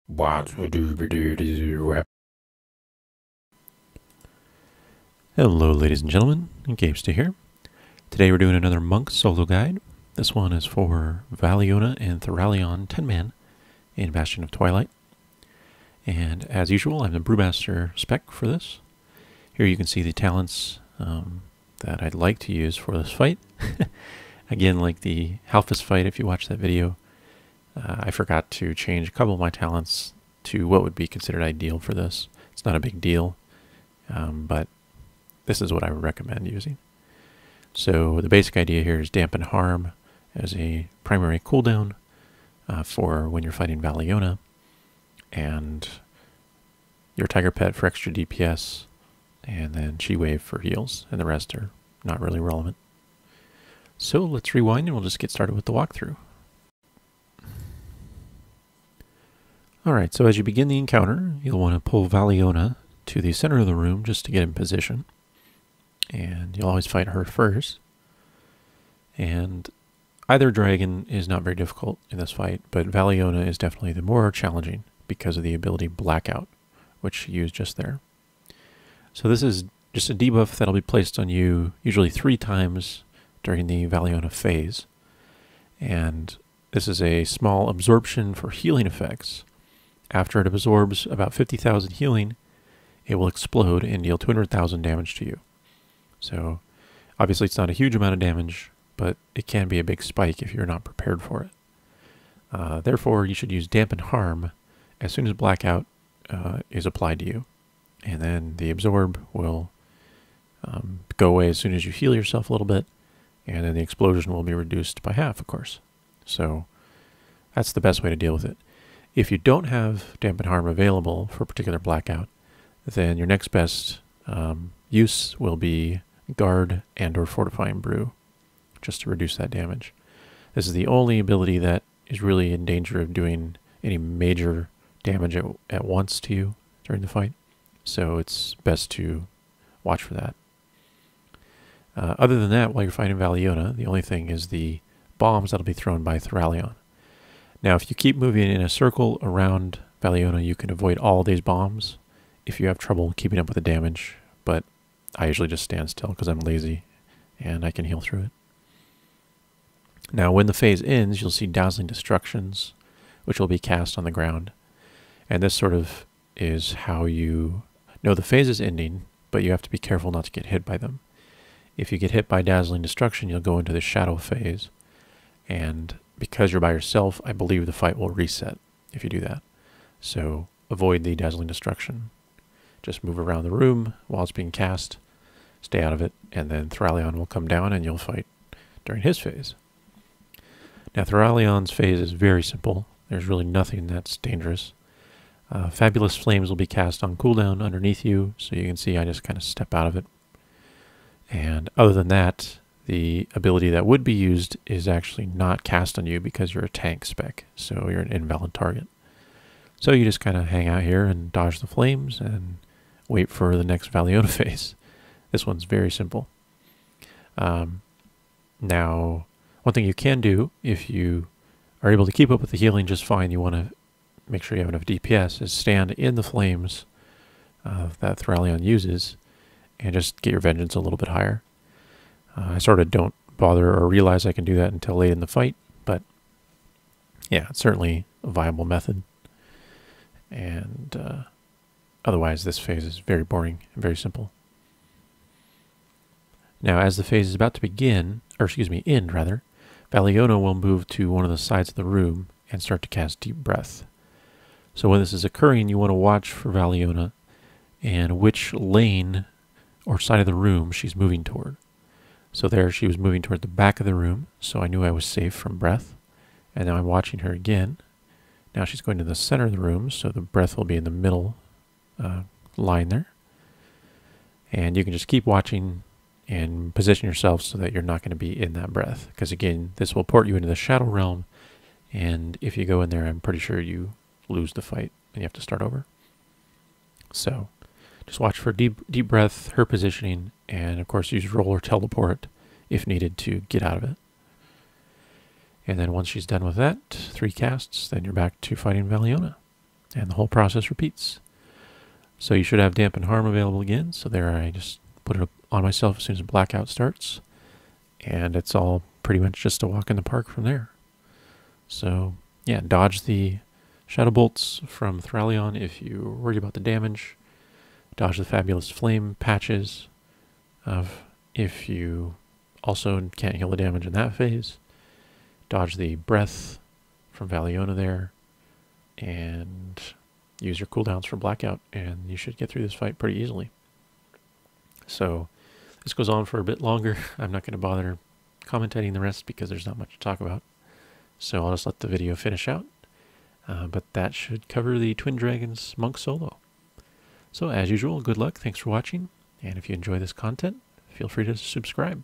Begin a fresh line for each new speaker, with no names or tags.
Hello ladies and gentlemen, Gamester here. Today we're doing another monk solo guide. This one is for Valiona and Theralion 10-man in Bastion of Twilight. And as usual, I'm the brewmaster spec for this. Here you can see the talents that I'd like to use for this fight. Again, like the Halfist fight, if you watch that video, I forgot to change a couple of my talents to what would be considered ideal for this. It's not a big deal, but this is what I would recommend using. So the basic idea here is dampen harm as a primary cooldown for when you're fighting Valiona, and your tiger pet for extra DPS, and then chi wave for heals, and the rest are not really relevant. So let's rewind and we'll just get started with the walkthrough. Alright, so as you begin the encounter, you'll want to pull Valiona to the center of the room just to get in position. And you'll always fight her first. And either dragon is not very difficult in this fight, but Valiona is definitely the more challenging because of the ability Blackout, which she used just there. So this is just a debuff that'll be placed on you usually 3 times during the Valiona phase. And this is a small absorption for healing effects. After it absorbs about 50,000 healing, it will explode and deal 200,000 damage to you. So obviously it's not a huge amount of damage, but it can be a big spike if you're not prepared for it. Therefore, you should use Dampen Harm as soon as Blackout is applied to you. And then the Absorb will go away as soon as you heal yourself a little bit, and then the explosion will be reduced by half, of course. So that's the best way to deal with it. If you don't have Dampen Harm available for a particular Blackout, then your next best use will be Guard and or Fortifying Brew, just to reduce that damage. This is the only ability that is really in danger of doing any major damage at once to you during the fight, so it's best to watch for that. Other than that, while you're fighting Valiona, the only thing is the bombs that'll be thrown by Theralion. Now, if you keep moving in a circle around Valiona, you can avoid all these bombs if you have trouble keeping up with the damage, but I usually just stand still because I'm lazy and I can heal through it. Now, when the phase ends, you'll see Dazzling Destructions, which will be cast on the ground. And this sort of is how you know the phase is ending, but you have to be careful not to get hit by them. If you get hit by Dazzling Destruction, you'll go into the Shadow phase, and because you're by yourself, I believe the fight will reset if you do that. So avoid the Dazzling Destruction. Just move around the room while it's being cast, stay out of it, and then Theralion will come down and you'll fight during his phase. Now Theralion's phase is very simple. There's really nothing that's dangerous. Fabulous Flames will be cast on cooldown underneath you, so you can see I just kind of step out of it. And other than that, the ability that would be used is actually not cast on you because you're a tank spec, so you're an invalid target. So you just kind of hang out here and dodge the flames and wait for the next Valiona phase. This one's very simple. Now, one thing you can do if you are able to keep up with the healing just fine, you want to make sure you have enough DPS, is stand in the flames that Theralion uses and just get your vengeance a little bit higher. I sort of don't bother or realize I can do that until late in the fight, but yeah, it's certainly a viable method. And otherwise, this phase is very boring and very simple. Now, as the phase is about to begin, or excuse me, end rather, Valiona will move to one of the sides of the room and start to cast Deep Breath. So when this is occurring, you want to watch for Valiona and which lane or side of the room she's moving toward. So there she was moving toward the back of the room, so I knew I was safe from breath. And now I'm watching her again. Now she's going to the center of the room, so the breath will be in the middle line there. And you can just keep watching and position yourself so that you're not going to be in that breath. Because again, this will port you into the Shadow Realm, and if you go in there, I'm pretty sure you lose the fight and you have to start over. So just watch for deep breath, her positioning, and of course use roll or teleport if needed to get out of it. And then once she's done with that, 3 casts, then you're back to fighting Valiona. And the whole process repeats. So you should have dampen harm available again. So there I just put it on myself as soon as blackout starts. And it's all pretty much just a walk in the park from there. So yeah, dodge the shadow bolts from Theralion if you're worried about the damage. Dodge the fabulous flame patches if you also can't heal the damage in that phase. Dodge the breath from Valiona there. And use your cooldowns for blackout, and you should get through this fight pretty easily. So this goes on for a bit longer. I'm not going to bother commentating the rest because there's not much to talk about. So I'll just let the video finish out. But that should cover the Twin Dragons Monk solo. So as usual, good luck, thanks for watching, and if you enjoy this content, feel free to subscribe.